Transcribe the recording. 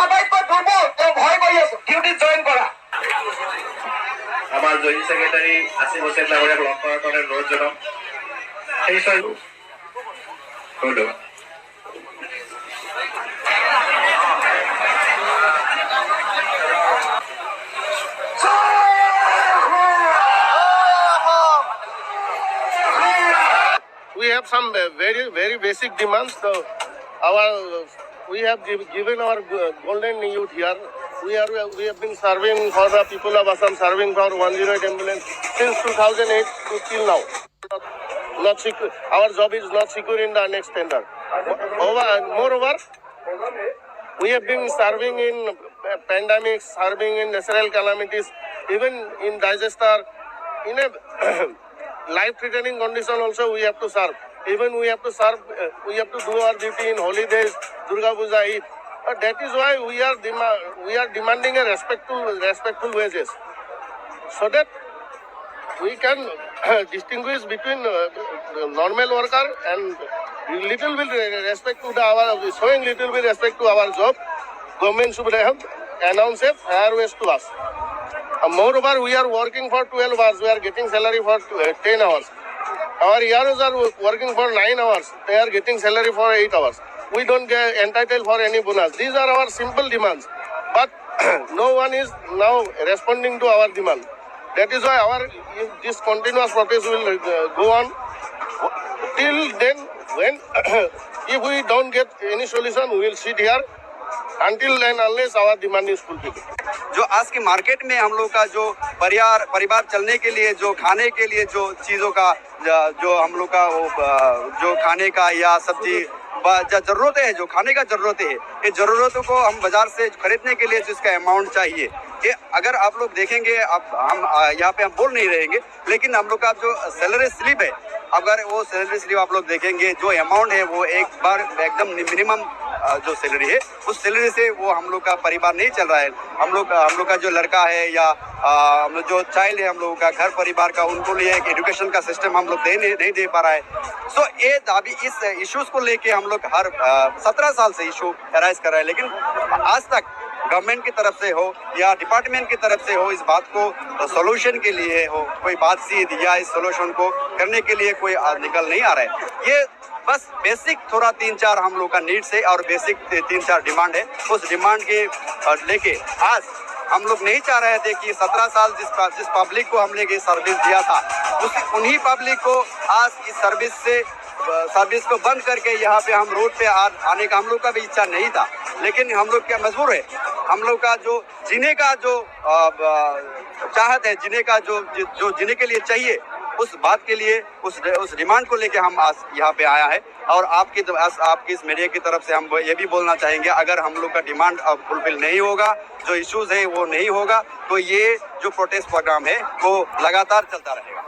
আটাইতকৈ দুৰ্বল, তেওঁ ভয় কৰি আছে ডিউটিত জইন কৰা। আমাৰ জইণ্ট ছেক্ৰেটাৰী আসিফ হোসেন ডাঙৰীয়াক লগ কৰাৰ কাৰণে অনুৰোধ জনাম। সেই ধন্যবাদ। We have some very basic demands. So we have given our golden youth here. We have been serving for the people of Assam, serving for 108 ambulance since 2008 to till now. Not secure. Our job is not secure in the next tender. Moreover, we have been serving in pandemics, serving in natural calamities, even in disaster, in a life-threatening condition also we have to serve. Even we have to serve, we have to do our duty in holidays, Durga Puja, Eid. But that is why we are demanding a respectful wages, so that we can distinguish between normal worker and little bit respect to showing little bit respect to our job. Government should have announced a fair wage to us. Moreover, we are working for 12 hours. We are getting salary for 10 hours. Our heroes are working for 9 hours. They are getting salary for 8 hours. We don't get entitled for any bonus. These are our simple demands. But no one is now responding to our demand. That is why this continuous protest will go on till then. When if we don't get any solution, we will sit here until and unless our demand is fulfilled. जो आज के market में हम लोग का जो परिवार चलने के लिए, जो खाने के लिए जो चीज़ों का जो हम लोग का जो खाने का या सब्जी जरूरतें है, जो खाने का ज़रूरतें है, ये ज़रूरतों को हम बाज़ार से खरीदने के लिए जिसका अमाउंट चाहिए, ये अगर आप लोग देखेंगे, अब हम यहाँ पे हम बोल नहीं रहेंगे, लेकिन हम लोग का जो सैलरी स्लिप है, अगर वो सैलरी स्लिप आप लोग देखेंगे, जो अमाउंट है वो एक बार एकदम मिनिमम जो सैलरी है, उस सैलरी से वो हम लोग का परिवार नहीं चल रहा है। हम लोग का जो लड़का है या हम लोग जो चाइल्ड है, हम लोगों का घर परिवार का, उनको लिए एक एजुकेशन का सिस्टम हम लोग नहीं दे पा रहा है। सो ये दाबी इस इश्यूज़ को लेके हम लोग हर 17 साल से इशू अराइज कर रहा है, लेकिन आज तक गवर्नमेंट की तरफ से हो या डिपार्टमेंट की तरफ से हो, इस बात को सॉल्यूशन के लिए हो कोई बातचीत या इस सॉल्यूशन को करने के लिए कोई निकल नहीं आ रहा है। ये बस बेसिक थोड़ा 3-4 हम लोग का नीड्स है और बेसिक 3-4 डिमांड है। उस डिमांड के लेके आज हम लोग नहीं चाह रहे थे कि 17 साल जिस पब्लिक को हमने ये सर्विस दिया था, उन्हीं पब्लिक को आज इस सर्विस को बंद करके यहाँ पे हम रोड पे आने का हम लोग का भी इच्छा नहीं था, लेकिन हम लोग क्या मजबूर है। हम लोग का जो जीने का जो चाहत है, जीने का जो जीने के लिए चाहिए, उस बात के लिए उस डिमांड को लेके हम आज यहाँ पे आया है। और आपकी इस मीडिया की तरफ से हम ये भी बोलना चाहेंगे, अगर हम लोग का डिमांड अब फुलफिल नहीं होगा, जो इश्यूज है वो नहीं होगा, तो ये जो प्रोटेस्ट प्रोग्राम है वो लगातार चलता रहेगा।